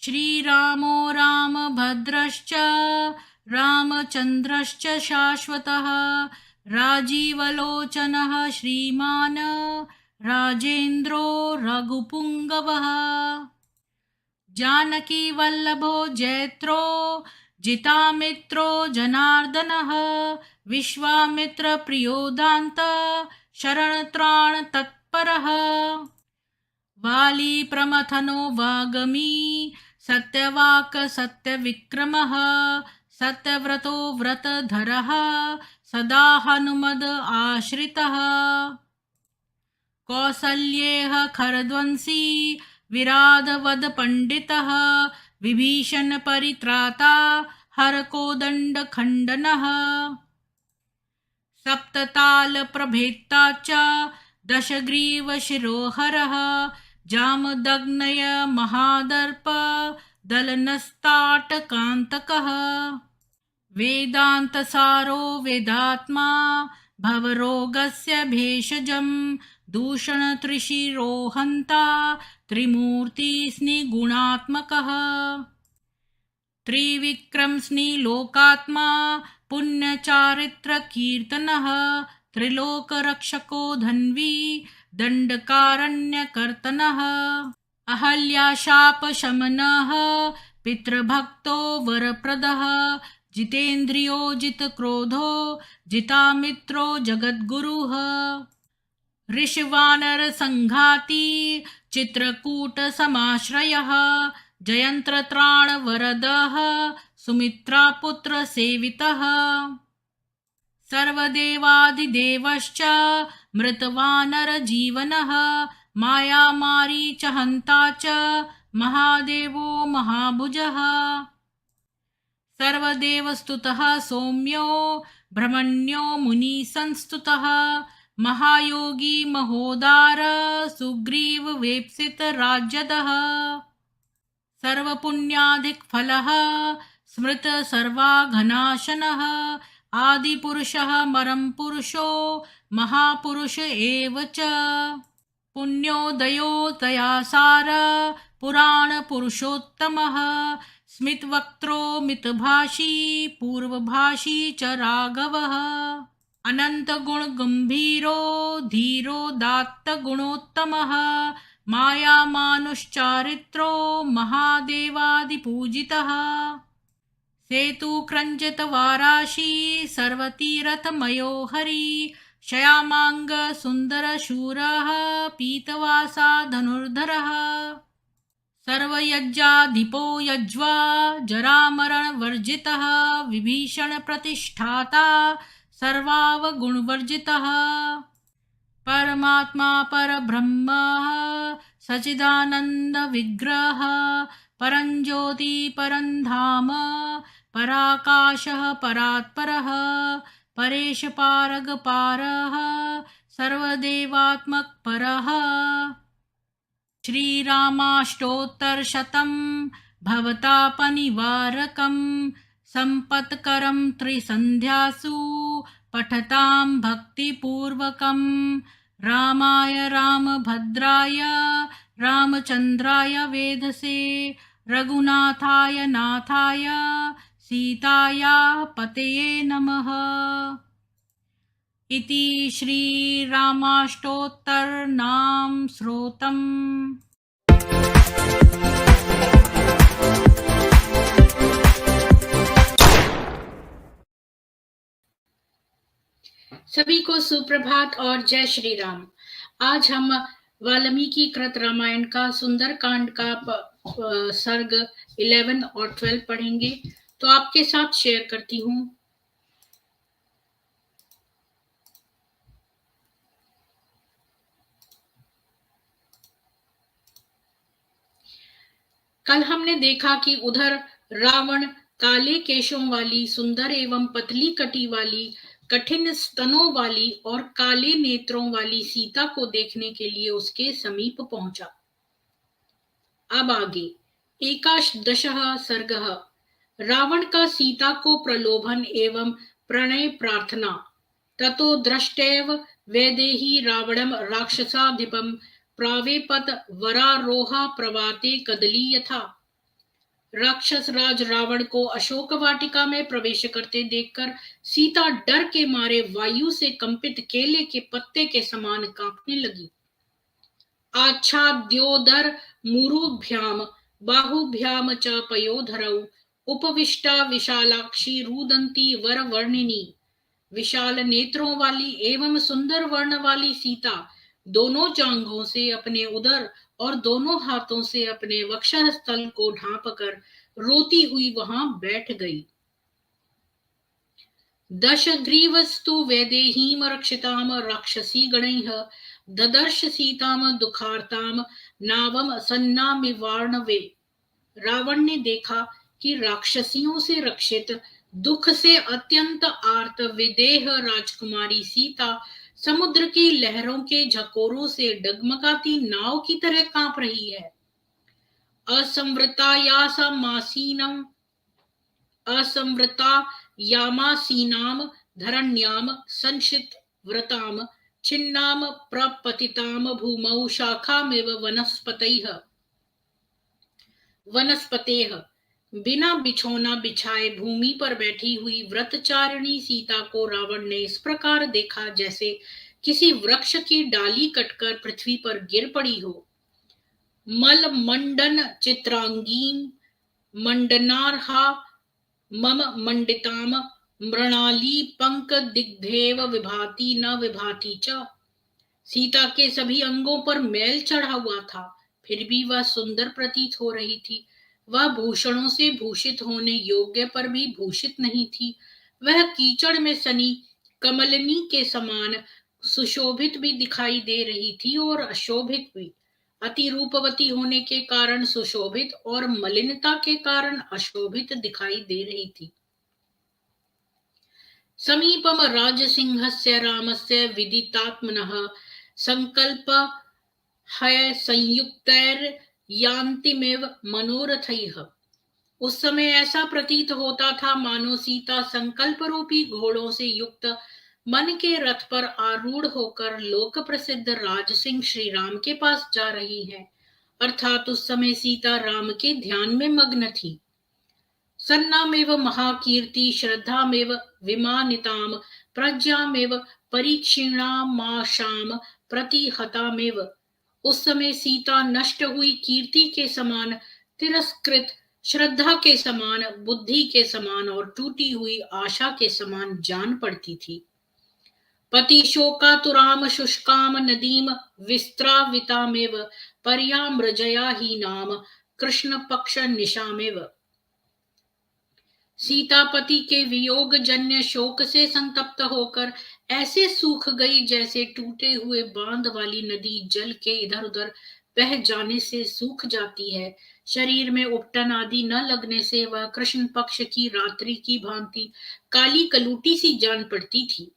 श्रीरामो रामभद्रश्च रामचन्द्रश्च शाश्वतः राजीवलोचनः श्रीमान् राजेन्द्रो रघुपुङ्गवः जानकीवल्लभो जैत्रो जितामित्रो जनार्दनः विश्वामित्रप्रियो दान्त शरणत्राणतत्परः वाली प्रमथनो वागमी सत्यवाक् सत्यविक्रमः सत्यव्रतो व्रतधरः सदा हनुमद आश्रितः कौसल्येह खरध्वंसी विराधवद पंडितः विभीषण परित्राता हरकोदंड खंडनः सप्तताल प्रभेत्ता च दशग्रीव शिरोहरः जामदग्नय महादर्प दलनस्ताटकान्तकः वेदान्तसारो वेदात्मा भवरोगस्य भेषजं दूषणत्रिशिरोहन्ता त्रिमूर्तिस्निगुणात्मकः त्रिविक्रमस्निलोकात्मा पुण्यचारित्रकीर्तनः त्रिलोकरक्षको धन्वी दण्डकारण्यकर्तनः अहल्याशापशमनः पितृभक्तो वरप्रदः जितेन्द्रियो जितक्रोधो जितामित्रो जगद्गुरुः ऋषिवानरसङ्घाती चित्रकूटसमाश्रयः जयन्त्रत्राणवरदः सुमित्रापुत्रसेवितः सर्वदेवादिदेवश्च मृतवानरजीवनः मायामारीचहन्ता च महादेवो महाभुजः सर्वदेवस्तुतः सौम्यो ब्रह्मण्यो मुनिसंस्तुतः महायोगी महोदार सुग्रीव वेप्सित राज्यदः सर्वपुण्याधिकफलः स्मृत सर्वाघनाशनः आदिपुरुषः परं पुरुषो महापुरुष एव च पुण्योदयो दयासार पुराणपुरुषोत्तमः स्मितवक्त्रो मितभाषी पूर्वभाषी च राघवः अनन्तगुणगम्भीरो धीरो दात्तगुणोत्तमः मायामानुश्चारित्रो महादेवादिपूजितः सेतुक्रञ्जितवाराशी सर्वतीरथमयो हरि शयामाङ्ग सुन्दरशूरः पीतवासा धनुर्धरः सर्वयज्ञाधिपो यज्वा जरामरणवर्जितः विभीषण प्रतिष्ठाता सर्वावगुणवर्जितः परमात्मा परब्रह्म सच्चिदानंद विग्रह परंज्योति परंधाम पराकाशः परात्परः परेश पारग पारः सर्वदेवात्मक परः श्रीरामाष्टोत्तरशतं भवतापनिवारकं संपत्करं त्रिसन्ध्यासु पठतां भक्तिपूर्वकं रामाय रामभद्राय रामचन्द्राय वेधसे रघुनाथाय नाथाय सीताया पतये नमः। इति श्रीरामाष्टोत्तरनाम स्तोत्रम्। सभी को सुप्रभात और जय श्री राम। आज हम वाल्मीकि कृत रामायण का सुंदरकांड का सर्ग 11 और 12 पढ़ेंगे, तो आपके साथ शेयर करती हूँ। कल हमने देखा कि उधर रावण काले केशों वाली, सुंदर एवं पतली कटी वाली, कठिन स्तनों वाली और काले नेत्रों वाली सीता को देखने के लिए उसके समीप पहुंचा। अब आगे 11 सर्गः। रावण का सीता को प्रलोभन एवं प्रणय प्रार्थना। ततो दृष्टैव वैदेही रावणम राक्षसाधिपम प्रावेपत वरारोहा प्रवाते कदली यथा। राक्षस राज रावण को अशोक वाटिका में प्रवेश करते देखकर सीता डर के मारे वायु से कंपित केले के पत्ते के समान कांपने लगी। आच्छाद्योदर मुरुभ्याम बाहुभ्याम च पयोधरौ उपविष्टा विशालाक्षी रुदंती वरवर्णिनी। विशाल नेत्रों वाली एवं सुंदर वर्ण वाली सीता दोनों जांघों से अपने उदर और दोनों हाथों से अपने वक्षस्थल को ढांपकर रोती हुई वहां बैठ गई। दशग्रीवस्तु वैदेहीम रक्षिताम राक्षसी गणैः ददर्श सीताम दुखार्ताम नावम सन्नामिवार्णवे। रावण ने देखा कि राक्षसियों से रक्षित दुख से अत्यंत आर्त विदेह राजकुमारी सीता समुद्र की लहरों के झकोरों से डगमगाती नाव की तरह कांप रही है। असंवृता यामासीनाम धरण्याम संशित व्रताम छिन्नाम प्रपतिताम भूमौ शाखामेव वनस्पतेः। बिना बिछौना बिछाए भूमि पर बैठी हुई व्रतचारिणी सीता को रावण ने इस प्रकार देखा जैसे किसी वृक्ष की डाली कटकर पृथ्वी पर गिर पड़ी हो। मल मंडन चित्रांगीं मंडनार्हा मम मंडिताम मृणाली पंक दिग्धेव विभाति न विभाति च। सीता के सभी अंगों पर मैल चढ़ा हुआ था, फिर भी वह सुंदर प्रतीत हो रही थी। वह भूषणों से भूषित होने योग्य पर भी भूषित नहीं थी। वह कीचड़ में सनी कमलनी के समान सुशोभित भी दिखाई दे रही थी और अशोभित भी। अति रूपवती होने के कारण सुशोभित और मलिनता के कारण अशोभित दिखाई दे रही थी। समीपम राजसिंहस्य रामस्य विदितात्मनः संकल्प है संयुक्तैर यान्तिमेव मनोरथैः। उस समय ऐसा प्रतीत होता था मानो सीता संकल्प रूपी घोड़ों से युक्त मन के रथ पर आरूढ़ होकर लोक प्रसिद्ध राजसिंह श्री राम के पास जा रही है। अर्थात उस समय सीता राम के ध्यान में मग्न थी। सन्नामेव महाकीर्ति श्रद्धामेव विमानिताम प्रज्ञामेव परीक्षीणामाशाम प्रतिहतामेव। उस समय सीता नष्ट हुई कीर्ति के समान, तिरस्कृत श्रद्धा के समान, बुद्धि के समान और टूटी हुई आशा के समान जान पड़ती थी। पति शोकातुराम शुष्काम नदीम विस्त्रावितामेव पर्यामृजया ही नाम कृष्ण पक्ष निशामेव। सीता पति के वियोग जन्य शोक से संतप्त होकर ऐसे सूख गई जैसे टूटे हुए बांध वाली नदी जल के इधर उधर बह जाने से सूख जाती है। शरीर में उपटन आदि न लगने से वह कृष्ण पक्ष की रात्रि की भांति काली कलूटी सी जान पड़ती थी।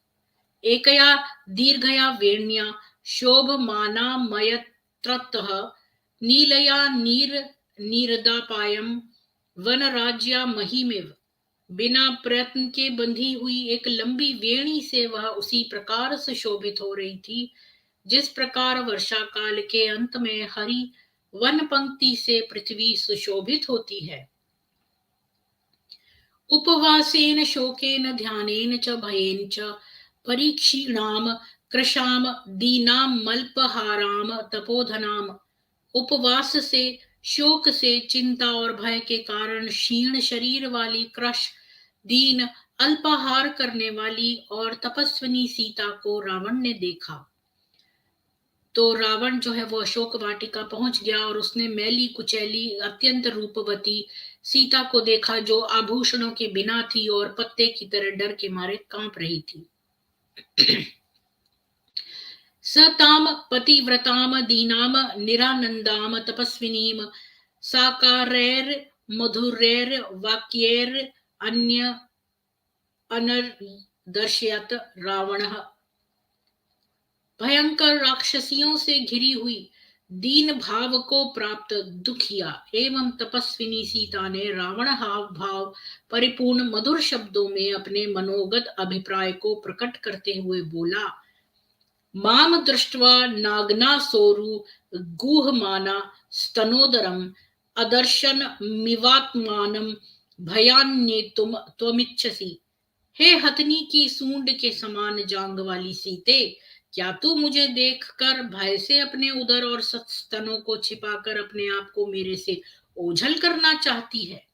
एकया दीर्घया वेण्या शोभमाना मयत्रतः नीलया नीरदापायम वनराज्या महिमेव। बिना प्रयत्न के बंधी हुई एक लंबी वेणी से वह उसी प्रकार सुशोभित हो रही थी जिस प्रकार वर्षा काल के अंत में हरी वन पंक्ति से पृथ्वी सुशोभित होती है। उपवासेन शोकेन ध्यानेन च भयेन च परीक्षीणाम कृशाम दीनाम मल्पहाराम तपोधनाम। उपवास से, शोक से, चिंता और भय के कारण क्षीण शरीर वाली कृश, दीन, अल्पाहार करने वाली और तपस्विनी सीता को रावण ने देखा। तो रावण जो है वो अशोक वाटिका पहुंच गया और उसने मैली कुचैली अत्यंत रूपवती सीता को देखा जो आभूषणों के बिना थी और पत्ते की तरह डर के मारे कांप रही थी। सताम पतिव्रताम दीनाम निरानंदाम तपस्विनीम साकारैर मधुरैर वाक्यैर अन्य अनर्दर्शयत रावणः। भयंकर राक्षसियों से घिरी हुई दीन भाव को प्राप्त दुखिया एवं तपस्विनी सीता ने रावण हाव भाव परिपूर्ण मधुर शब्दों में अपने मनोगत अभिप्राय को प्रकट करते हुए बोला, माम दृष्ट्वा नागना सोरु गुहमाना स्तनोदरम अदर्शन मिवात्मानं भयान्नेतुम त्वमिच्छसि। हे हथनी की सूंड के समान जांग वाली सीते, क्या तू मुझे देखकर भय से अपने उदर और स्तनों को छिपाकर अपने आप को मेरे से ओझल करना चाहती है?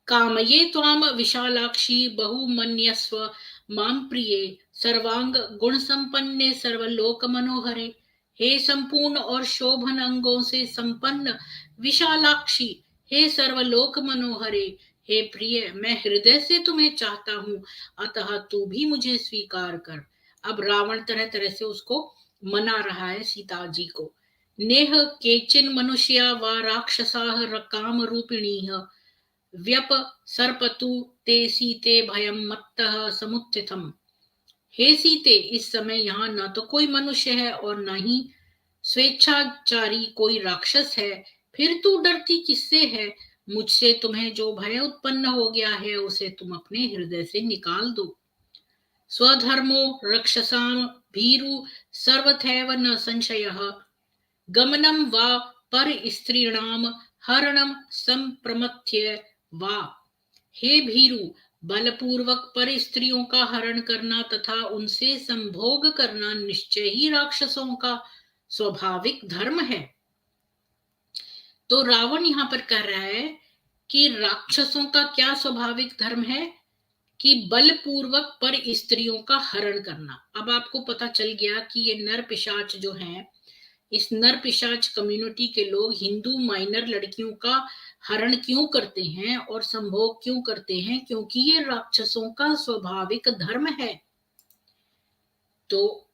कामये त्वाम विशालाक्षी बहुमन्यस्व मां प्रिये सर्वांग गुण संपन्ने सर्वलोक मनोहरे। हे संपूर्ण और शोभन अंगों से संपन्न विशालाक्षी, हे सर्वलोक मनोहरे, हे प्रिय, मैं हृदय से तुम्हें चाहता हूँ, अतः तू भी मुझे स्वीकार कर। अब रावण तरह तरह से उसको मना रहा है सीता जी को। नेह केचिन मनुष्या व राक्षसा काम रूपिणी व्यप सर्पतु ते सीते भयम मत्तः समुत्थितम। हे सीते, इस समय यहाँ न तो कोई मनुष्य है और न ही स्वेच्छाचारी कोई राक्षस है, फिर तू डरती किससे है? मुझसे तुम्हें जो भय उत्पन्न हो गया है उसे तुम अपने हृदय से निकाल दो। स्वधर्मो रक्षसाम भीरु सर्वथैव न संशयः गमनम वा पर स्त्रीणाम हरणम संप्रमथ्य वा। हे भीरु, बलपूर्वक पर स्त्रियों का हरण करना तथा उनसे संभोग करना निश्चय ही राक्षसों का स्वाभाविक धर्म है। तो रावण यहाँ पर कह रहा है कि राक्षसों का क्या स्वाभाविक धर्म है कि बलपूर्वक पर स्त्रियों का हरण करना। अब आपको पता चल गया कि ये नर पिशाच जो हैं, इस नर पिशाच कम्युनिटी के लोग हिंदू माइनर लड़कियों का हरण क्यों करते हैं और संभोग क्यों करते हैं? क्योंकि ये राक्षसों का स्वाभाविक धर्म है। तो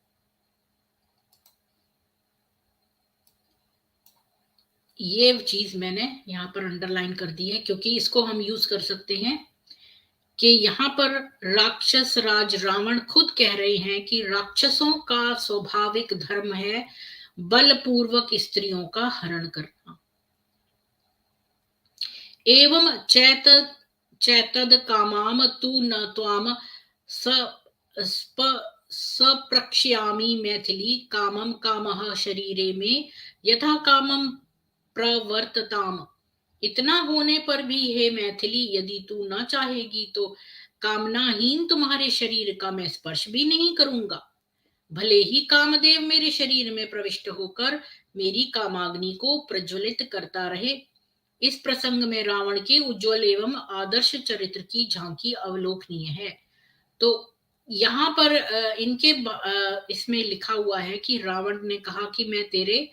ये चीज मैंने यहाँ पर अंडरलाइन कर दी है, क्योंकि इसको हम यूज कर सकते हैं कि यहाँ पर राक्षस राज रावण खुद कह रहे हैं कि राक्षसों का स्वाभाविक धर्म है बलपूर्वक स्त्रियों का हरण करना। एवं चैतद कामाम तु न त्वाम सप्रक्ष्यामि मैथिली कामम कामः शरीरे में यथा कामम प्रवर्तताम। इतना होने पर भी हे मैथिली, यदि तू न चाहेगी तो कामनाहीन तुम्हारे शरीर का मैं स्पर्श भी नहीं करूंगा। भले ही कामदेव मेरे शरीर में प्रविष्ट होकर मेरी कामाग्नि को प्रज्वलित करता रहे। इस प्रसंग में रावण के उज्जवल एवं आदर्श चरित्र की झांकी अवलोकनीय है। तो यहाँ पर इनके इसमें लिखा हुआ है कि रावण ने कहा कि मैं तेरे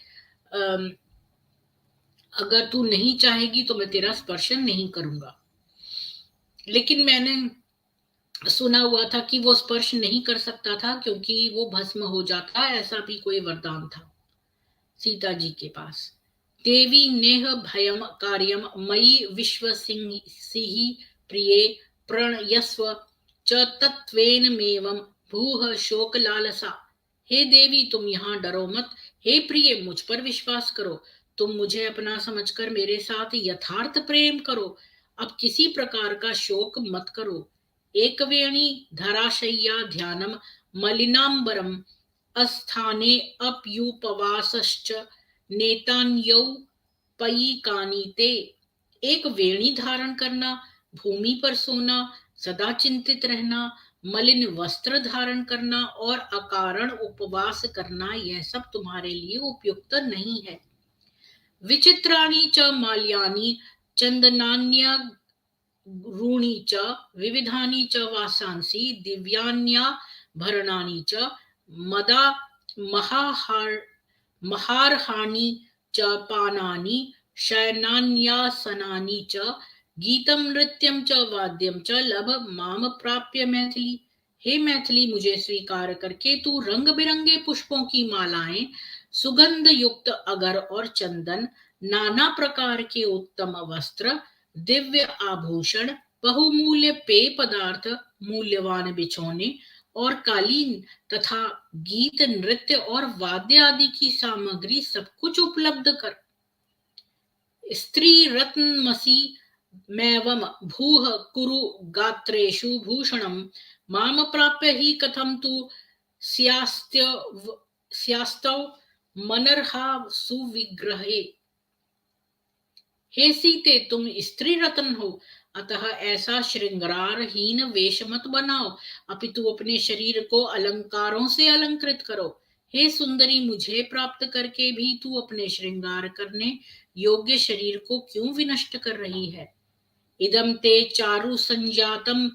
अगर तू नहीं चाहेगी तो मैं तेरा स्पर्श नहीं करूंगा। लेकिन मैंने सुना हुआ था कि वो स्पर्श नहीं कर सकता था क्योंकि वो भस्म हो जाता, ऐसा भी कोई वरदान था सीता जी के पास। देवी नेह भयम कार्यम मयि विश्व सिंह प्रिये प्रणयस्व च तत्वेन मेवम भूह शोक लालसा। हे देवी, तुम यहाँ डरो मत। हे प्रिय, मुझ पर विश्वास करो। तुम मुझे अपना समझकर मेरे साथ यथार्थ प्रेम करो। अब किसी प्रकार का शोक मत करो। एक वेणी धराशय्या ध्यानम मलिनांबरम अस्थाने अप्युपवासश्च नेतान्यौ पयिकानि ते। एक वेणी धारण करना, भूमि पर सोना, सदा चिंतित रहना, मलिन वस्त्र धारण करना और अकारण उपवास करना, यह सब तुम्हारे लिए उपयुक्त नहीं है। विचित्राणि च माल्यानि चंदनान्या ऋणी च विविधानि च वासांसि दिव्यान्याभरणानि च मदा महार्हाणि च पानानि शयनान्यासनानि च गीतम नृत्यम च वाद्यम च लभ माम प्राप्य मैथिली। हे मैथिली, मुझे स्वीकार करके तू रंग बिरंगे पुष्पों की मालाएं, सुगंध युक्त अगर और चंदन, नाना प्रकार के उत्तम वस्त्र, दिव्य आभूषण, बहुमूल्य पेय पदार्थ, मूल्यवान बिछौने और कालीन तथा गीत नृत्य और वाद्य आदि की सामग्री सब कुछ उपलब्ध कर। स्त्री रत्नमसी मैवम भूह कुरु गात्रेषु भूषणम माम प्राप्य ही कथम तु स्यास्तव मनर्हा सुविग्रहे। हे सीते, तुम स्त्री रत्न हो, अतः ऐसा श्रृंगारहीन वेश मत बनाओ, अपितु अपने शरीर को अलंकारों से अलंकृत करो। हे सुंदरी, मुझे प्राप्त करके भी तू अपने श्रृंगार करने योग्य शरीर को क्यों विनष्ट कर रही है? इदं ते चारु संजातम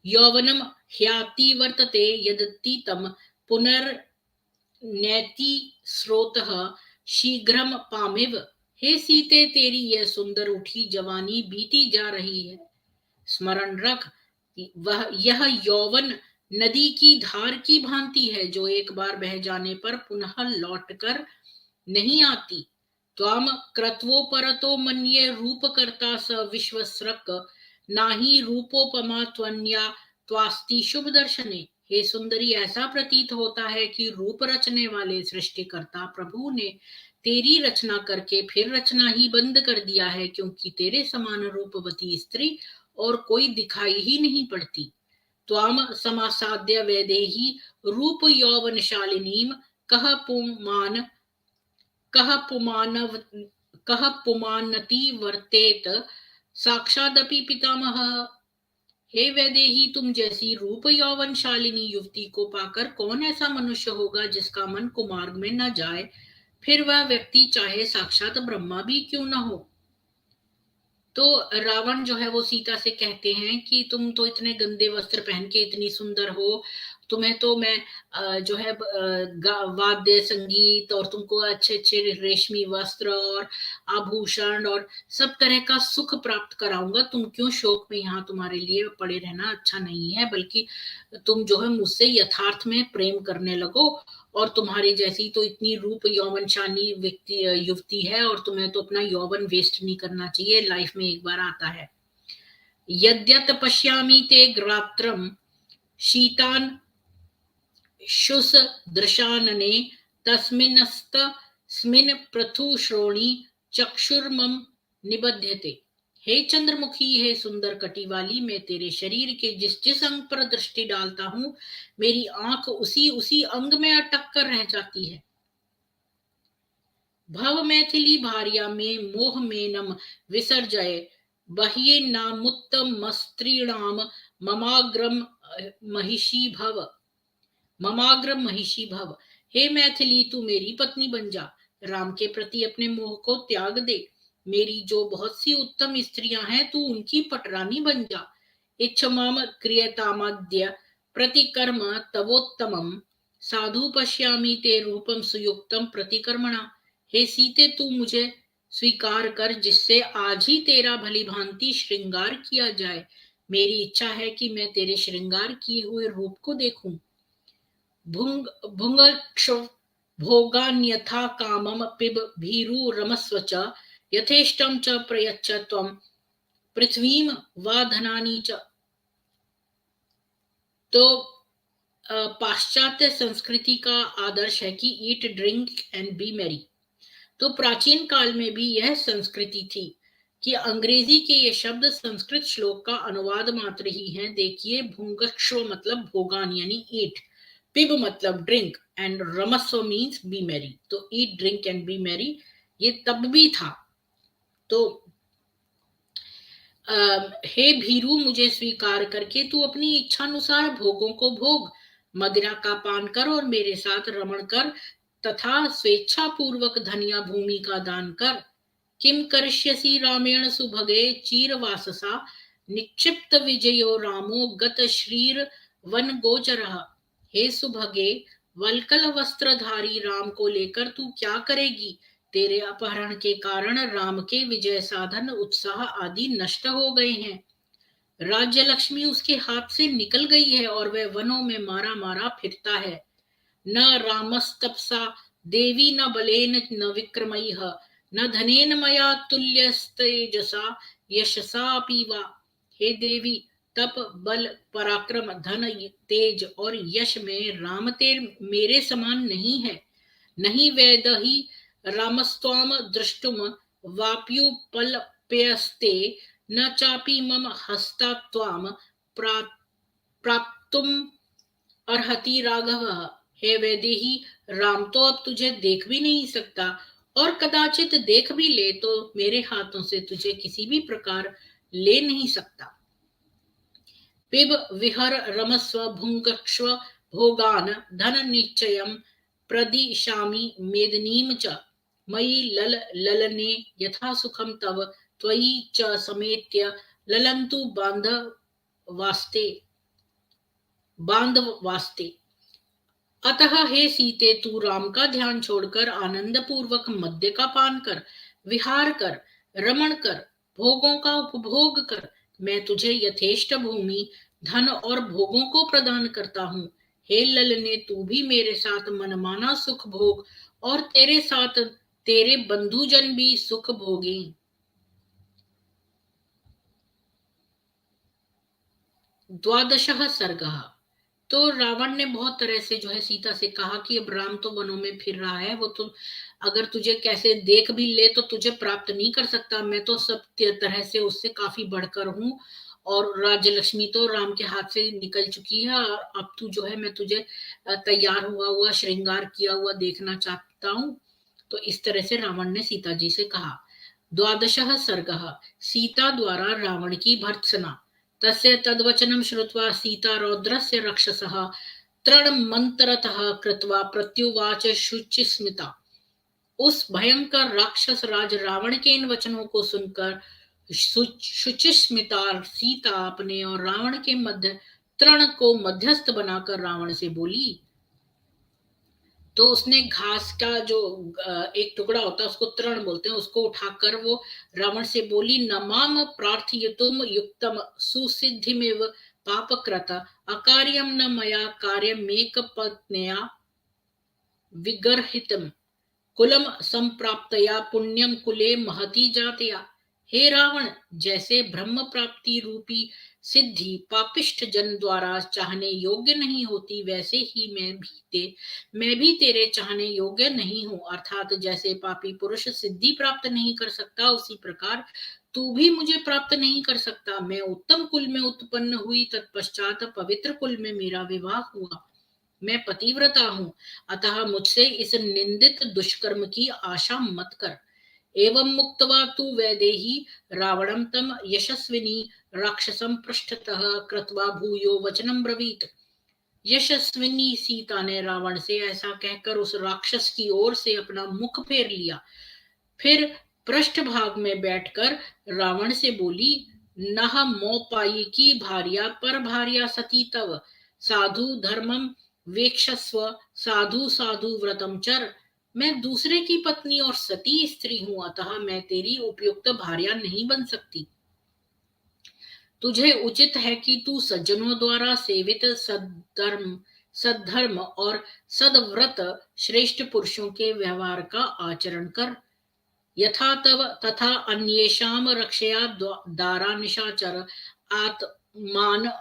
यौवनम ह्याति वर्तते, यदति तम पुनर्नैति स्रोतः शीघ्रम पामिव। हे सीते, तेरी यह सुंदर उठी जवानी बीती जा रही है। स्मरण रख, वह यह यौवन नदी की धार की भांति है, जो एक बार बह जाने पर पुनः लौटकर नहीं आती। त्वाम क्रत्वोपरतो मन्ये रूपकर्ता स विश्वस्रक, नाही रूपोपमा त्वन्या त्वास्ति शुभ दर्शने। हे सुंदरी, ऐसा प्रतीत होता है कि रूप रचने वाले सृष्टिकर्ता प्रभु ने तेरी रचना करके फिर रचना ही बंद कर दिया है, क्योंकि तेरे समान रूपवती स्त्री और कोई दिखाई ही नहीं पड़ती। त्वाम समासाद्य वैदेही रूप यौवनशालिनीम कह पुमान कह पुमानव कह पुमानति वर्तेत साक्षादपि पितामह। हे वैदेही, तुम जैसी रूप यौवनशालिनी युवती को पाकर कौन ऐसा मनुष्य होगा जिसका मन कुमार्ग में न जाए, फिर वह व्यक्ति चाहे साक्षात ब्रह्मा भी क्यों न हो। तो रावण जो है वो सीता से कहते हैं कि तुम तो इतने गंदे वस्त्र पहन के इतनी सुंदर हो, तुम्हें तो मैं जो है वाद्य संगीत और तुमको अच्छे अच्छे रेशमी वस्त्र और आभूषण और सब तरह का सुख प्राप्त कराऊंगा, तुम क्यों शोक में यहाँ तुम्हारे लिए पड़े रहना अच्छा नहीं है, बल्कि तुम जो है मुझसे यथार्थ में प्रेम करने लगो। और तुम्हारी जैसी तो इतनी रूप यौवनशाली व्यक्ति युवती है, और तुम्हें तो अपना यौवन वेस्ट नहीं करना चाहिए, लाइफ में एक बार आता है। यद्यत पश्यामि ते ग्रात्रम शीतान शुस दृशानने, तस्मिन्नस्तस्मिन् पृथु श्रोणी चक्षुर्मम निबध्यते। हे चंद्रमुखी, हे सुंदर कटी वाली, मैं तेरे शरीर के जिस जिस अंग पर दृष्टि डालता हूं, मेरी आंख उसी उसी अंग में अटक कर रह जाती है। भव मैथिली भार्या में मोह मेनम विसर्जय, बह्ये नामुत्तमस्त्रीणाम ममाग्रम महिषी भव। हे मैथिली, तू मेरी पत्नी बन जा, राम के प्रति अपने मोह को त्याग दे। मेरी जो बहुत सी उत्तम स्त्रियां हैं, तू उनकी पटरानी बन जा। इच्छमाम क्रियतामद्य प्रतिकर्म तवोत्तमम, साधु पश्यामि ते रूपम सुयुक्तम प्रतिकर्मणा। हे सीते, तू मुझे स्वीकार कर, जिससे आज ही तेरा भली भांति श्रृंगार किया जाए। मेरी इच्छा है कि मैं तेरे श्रृंगार किए हुए रूप को देखूं। भुंगक्षु भोगान्यथा कामम पिब भीरु रमस्व च, यथेष्टम च प्रयच्छ त्वं पृथ्वीम वा धनानि च। तो पाश्चात्य संस्कृति का आदर्श है कि ईट ड्रिंक एंड बी मैरी। तो प्राचीन काल में भी यह संस्कृति थी कि अंग्रेजी के ये शब्द संस्कृत श्लोक का अनुवाद मात्र ही हैं। देखिए, भुंगक्षो मतलब भोगान यानी ईट, पिब मतलब ड्रिंक, एंड रमस्व मीन्स बी मैरी। तो eat drink and be merry ये तब भी था। तो हे भीरू, मुझे स्वीकार करके तू अपनी इच्छानुसार भोगों को भोग, मदिरा का पान कर और मेरे साथ रमण कर, तथा स्वेच्छा पूर्वक धनिया भूमि का दान कर। किम करिष्यसि रामेण सुभगे चीरवाससा, निक्षिप्त विजयो रामो गत श्रीर वन गोचरः। हे सुभगे, वल्कल वस्त्रधारी राम को लेकर तू क्या करेगी? तेरे अपहरण के कारण राम के विजय साधन उत्साह आदि नष्ट हो गए हैं। राज्य लक्ष्मी उसके हाथ से निकल गई है और वह वनों में मारा मारा फिरता है। न रामस्तपसा देवी न बलेन न विक्रमैः, न धनेन मया तुल्यस्तेजसा यशसा वा। हे देवी, तप बल पराक्रम धन तेज और यश में राम मेरे समान नहीं है। नहीं वेदहि रामस्त्वाम दृष्टुम वाप्युपलप्यस्ते, न चापि मम हस्तात्वाम प्राप्तुम अर्हति राघव। हे वैदेही, राम तो अब तुझे देख भी नहीं सकता और कदाचित देख भी ले तो मेरे हाथों से तुझे किसी भी प्रकार ले नहीं सकता। पिब विहर रमस्व भुङ्क्ष्व भोगान् धन निश्चयं प्रदिशामि मेदिनीं च मयि ललने यथा सुखं तव त्वयि च समेत्य ललन्तु बांधवास्ते। अतः हे सीते, तू राम का ध्यान छोड़कर आनंद पूर्वक मद्य का पान कर, विहार कर, रमण कर, भोगों का उपभोग कर। मैं तुझे यथेष्ट भूमि, धन और भोगों को प्रदान करता हूँ। हे ललने, तू भी मेरे साथ मनमाना सुख भोग और तेरे साथ तेरे बंधुजन भी सुख भोगें। द्वादशः सर्गः। तो रावण ने बहुत तरह से जो है सीता से कहा कि अब राम तो वनों में फिर रहा है, वो तो अगर तुझे कैसे देख भी ले तो तुझे प्राप्त नहीं कर सकता। मैं तो सब तरह से उससे काफी बढ़कर हूँ और राज्य लक्ष्मी तो राम के हाथ से निकल चुकी है। अब तू जो है, मैं तुझे तैयार हुआ हुआ, श्रृंगार किया हुआ देखना चाहता हूँ। तो इस तरह से रावण ने सीता जी से कहा। द्वादशः सर्गः। सीता द्वारा रावण की भर्त्सना। तस्य तद्वचनं श्रुत्वा सीता रौद्रस्य रक्षसः तृणमन्तरतः कृत्वा प्रत्युवाच शुचिस्मिता। उस भयंकर राक्षस राज रावण के इन वचनों को सुनकर शुचिस्मिता सीता अपने और रावण के मध्य तृण को मध्यस्थ बनाकर रावण से बोली। तो उसने घास का जो एक टुकड़ा होता है उसको तृण बोलते हैं, उसको उठाकर वो रावण से बोली, नमाम प्रार्थयितुम युक्तम सुसिद्धिमेव पापकृत अकार्यम न मया कार्यमेक पत्न्या विगर्हितम कुलम संप्राप्तया पुण्यम कुले महती जातया। हे रावण, जैसे ब्रह्म प्राप्ति रूपी सिद्धि पापिष्ठ जन द्वारा चाहने योग्य नहीं होती, वैसे ही मैं भी तेरे चाहने योग्य नहीं हूं। अर्थात जैसे पापी पुरुष सिद्धि प्राप्त नहीं कर सकता, उसी प्रकार तू भी मुझे प्राप्त नहीं कर सकता। मैं उत्तम कुल में उत्पन्न हुई, तत्पश्चात पवित्र कुल में मेरा विवाह हुआ। मैं पतिव्रता हूँ, अतः मुझसे इस निंदित दुष्कर्म की आशा मत कर। एवं मुक्त्वा तु वैदेही रावणं तम यशस्विनी राक्षसं पृष्ठतः कृत्वा भूयो वचनं ब्रवीत। यशस्विनी सीता ने रावण से ऐसा कहकर उस राक्षस की ओर से अपना मुख फेर लिया। फिर पृष्ठ भाग में बैठकर रावण से बोली, नह मोपाई की भार्या पर भार्या सती तव साधु धर्मम वेक्षस्व साधु साधु व्रतम चर। मैं दूसरे की पत्नी और सती स्त्री हूं, अतः मैं तेरी उपयुक्त भार्या नहीं बन सकती। तुझे उचित है कि तू सज्जनों द्वारा सेवित सद्धर्म और सदव्रत श्रेष्ठ पुरुषों के व्यवहार का आचरण कर। यथा तव तथा अन्येषां रक्षया दारा निशाचर आत्मान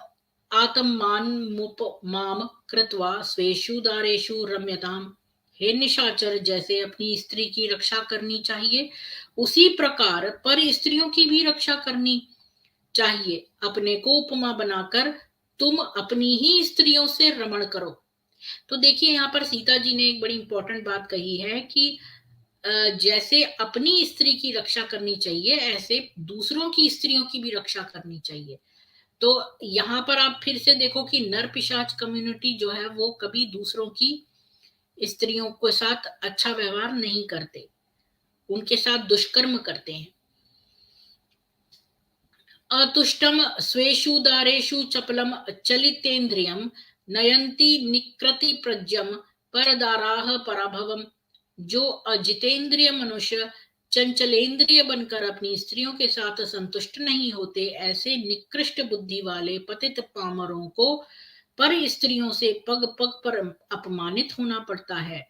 आत्मानमुपमां कृत्वा स्वेषु दारेषु रम्यताम्। हे निशाचर, जैसे अपनी स्त्री की रक्षा करनी चाहिए, उसी प्रकार पर स्त्रियों की भी रक्षा करनी चाहिए। अपने को उपमा बनाकर तुम अपनी ही स्त्रियों से रमण करो। तो देखिए, यहाँ पर सीता जी ने एक बड़ी इंपॉर्टेंट बात कही है कि जैसे अपनी स्त्री की रक्षा करनी चाहिए, ऐसे दूसरों की स्त्रियों की भी रक्षा करनी चाहिए। तो यहाँ पर आप फिर से देखो कि नर पिशाच कम्युनिटी जो है वो कभी दूसरों की स्त्रियों के साथ अच्छा व्यवहार नहीं करते, उनके साथ दुष्कर्म करते हैं। अतुष्टम स्वेषु दारेषु चपलम चलितेन्द्रियम नयन्ति निकृति प्रज्यम परदाराह पराभवम। जो अजितेंद्रिय मनुष्य चंचलेंद्रिय बनकर अपनी स्त्रियों के साथ संतुष्ट नहीं होते, ऐसे निकृष्ट बुद्धि वाले पतित पामरों को पर स्त्रियों से पग पग पर अपमानित होना पड़ता है।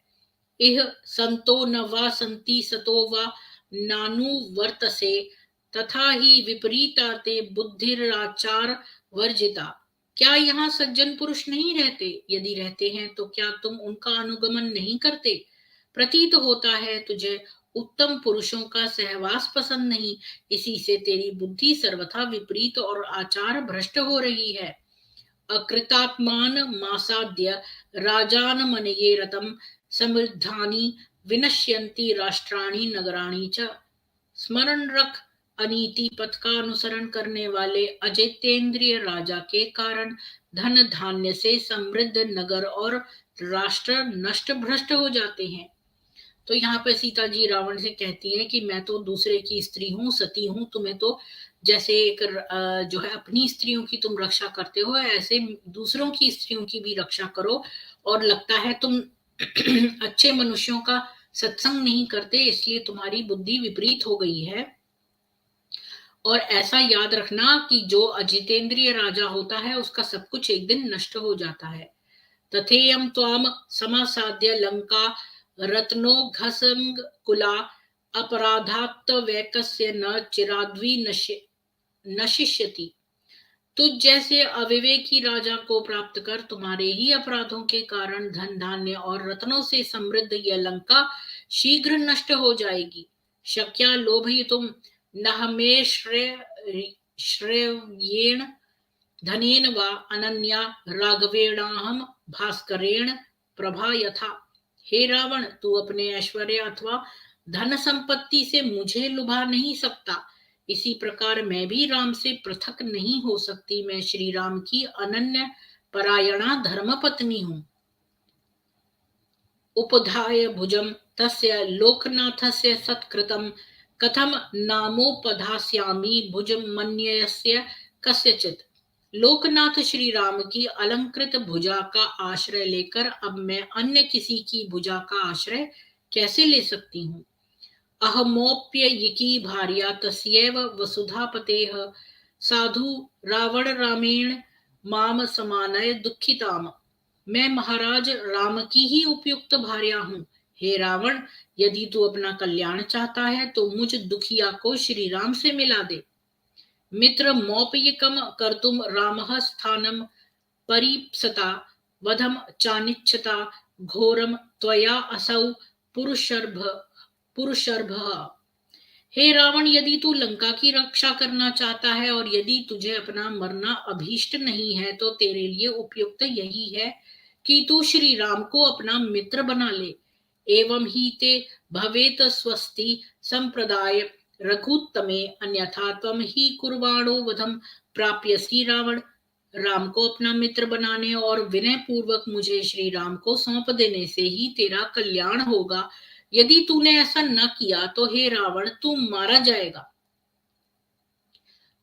इह संतो न वा संति सतो वा नानु वर्तसे तथा ही विपरीताते बुद्धिराचार वर्जिता। क्या यहाँ सज्जन पुरुष नहीं रहते? यदि रहते हैं तो क्या तुम उनका अनुगमन नहीं करते? प्रतीत होता है तुझे उत्तम पुरुषों का सहवास पसंद नहीं, इसी से तेरी बुद्धि सर्वथा विपरीत और आचार भ्रष्ट हो रही है। अकृतात्मान मासाद्य राजान मनये रतम समृद्धानि विनश्यन्ति राष्ट्राणि नगराणि च। स्मरण रख, अनीति पथ का अनुसरण करने वाले अजितेंद्रिय राजा के कारण धन धान्य से समृद्ध नगर और राष्ट्र नष्ट भ्रष्ट हो जाते हैं। तो यहाँ पे सीता जी रावण से कहती है कि मैं तो दूसरे की स्त्री हूँ, सती हूँ, तुम्हें तो जैसे एक जो है अपनी स्त्रियों की तुम रक्षा करते हो, ऐसे दूसरों की स्त्रियों की भी रक्षा करो, और लगता है तुम अच्छे मनुष्यों का सत्संग नहीं करते, इसलिए तुम्हारी बुद्धि विपरीत हो गई है। और ऐसा याद रखना कि जो अजितेंद्रिय राजा होता है उसका सब कुछ एक दिन नष्ट हो जाता है। तथेयं त्वाम समासाद्य लंका रत्नो घसंग कुला अपराधात् वैकस्य न चिराद्वी नशिष्यति। तुझ जैसे अविवेकी राजा को प्राप्त कर तुम्हारे ही अपराधों के कारण धन धान्य और रत्नों से समृद्ध यह लंका शीघ्र नष्ट हो जाएगी। शक्या लोभयितुं नहमे श्रेयेण धनेन वा अनन्या राघवेणाहम भास्करेण प्रभा यथा। हे रावण, तू अपने ऐश्वर्य अथवा धन संपत्ति से मुझे लुभा नहीं सकता, इसी प्रकार मैं भी राम से पृथक नहीं हो सकती। मैं श्री राम की अनन्य परायणा धर्मपत्नी हूँ। उपधाय भुजम तस्य लोकनाथस्य सत्कृतं कथम नामोपधास्यामि भुजम मन्यस्य कस्यचित्। लोकनाथ श्री राम की अलंकृत भुजा का आश्रय लेकर अब मैं अन्य किसी की भुजा का आश्रय कैसे ले सकती हूँ। अहमोप्ययिकी भार्या तस्यैव वसुधापतेः साधु रावण रामेण माम समानय दुखिताम। मैं महाराज राम की ही उपयुक्त भार्या हूँ। हे रावण, यदि तू अपना कल्याण चाहता है तो मुझ दुखिया को श्री राम से मिला दे। मित्र मौपयिकम कर्तुम रामः स्थानम परीप्सता वधम चानिच्छता घोरम त्वया असौ पुरुषर्भः। हे रावण, यदि तू लंका की रक्षा करना चाहता है और यदि तुझे अपना मरना अभीष्ट नहीं है तो तेरे लिए उपयुक्त यही है कि तू श्री राम को अपना मित्र बना ले। एवं ही ते भवेत स्वस्ति संप्रदाय रघुत्तमे अन्यथा त्वम ही कुर्वाणो वधम प्राप्यसि। रावण, राम को अपना मित्र बनाने और विनय पूर्वक मुझे श्री राम को सौंप देने से ही तेरा कल्याण होगा। यदि तूने ऐसा न किया तो हे रावण, तू मारा जाएगा।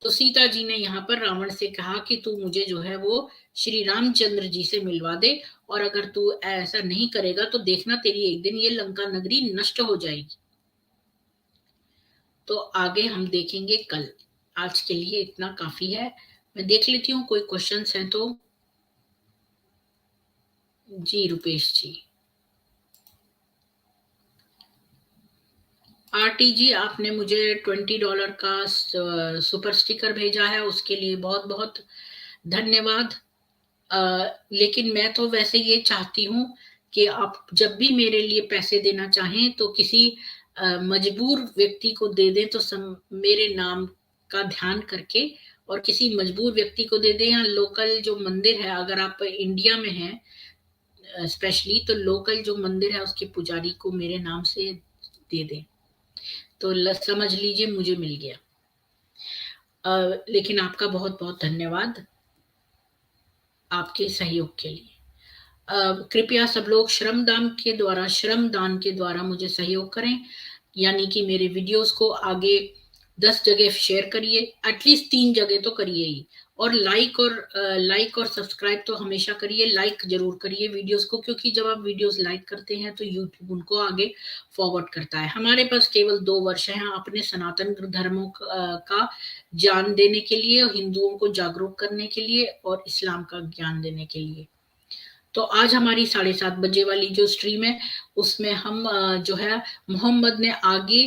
तो सीता जी ने यहाँ पर रावण से कहा कि तू मुझे जो है वो श्री रामचंद्र जी से मिलवा दे, और अगर तू ऐसा नहीं करेगा तो देखना तेरी एक दिन ये लंका नगरी नष्ट हो जाएगी। तो आगे हम देखेंगे कल। आज के लिए इतना काफी है। मैं देख लेती हूँ कोई क्वेश्चंस हैं तो। जी रुपेश जी, आरटी जी, आपने मुझे $20 का सुपर स्टिकर भेजा है, उसके लिए बहुत बहुत धन्यवाद। लेकिन मैं तो वैसे ये चाहती हूँ कि आप जब भी मेरे लिए पैसे देना चाहें तो किसी मजबूर व्यक्ति को दे दें, तो मेरे नाम का ध्यान करके, और किसी मजबूर व्यक्ति को दे दें, या लोकल जो मंदिर है, अगर आप इंडिया में हैं स्पेशली, तो लोकल जो मंदिर है उसके पुजारी को मेरे नाम से दे दें, तो समझ लीजिए मुझे मिल गया। लेकिन आपका बहुत बहुत धन्यवाद आपके सहयोग के लिए। कृपया सब लोग श्रमदान के द्वारा मुझे सहयोग करें, यानी कि मेरे वीडियोस को आगे 10 जगह शेयर करिए, एटलीस्ट 3 जगह तो करिए ही, और लाइक और सब्सक्राइब तो हमेशा करिए। लाइक जरूर करिए वीडियोस को, क्योंकि जब आप वीडियोस लाइक करते हैं तो यूट्यूब उनको आगे फॉरवर्ड करता है। हमारे पास केवल 2 वर्ष हैं अपने सनातन धर्मों का ज्ञान देने के लिए, हिंदुओं को जागरूक करने के लिए और इस्लाम का ज्ञान देने के लिए। तो आज हमारी 7:30 बजे वाली जो स्ट्रीम है उसमें हम जो है मोहम्मद ने आगे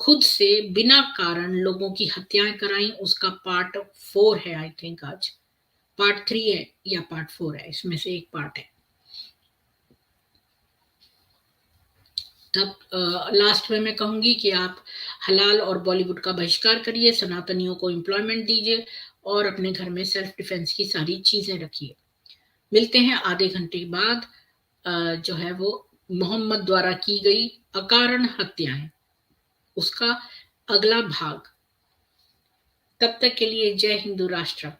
खुद से बिना कारण लोगों की हत्याएं कराई, उसका पार्ट 4 है। आई थिंक आज पार्ट 3 है या पार्ट 4 है, इसमें से एक पार्ट है। तब लास्ट में मैं कहूंगी कि आप हलाल और बॉलीवुड का बहिष्कार करिए, सनातनियों को एम्प्लॉयमेंट दीजिए और अपने घर में सेल्फ डिफेंस की सारी चीजें रखिए। मिलते हैं आधे घंटे बाद जो है वो मोहम्मद द्वारा की गई अकारण हत्याएं, उसका अगला भाग। तब तक के लिए जय हिंदू राष्ट्र।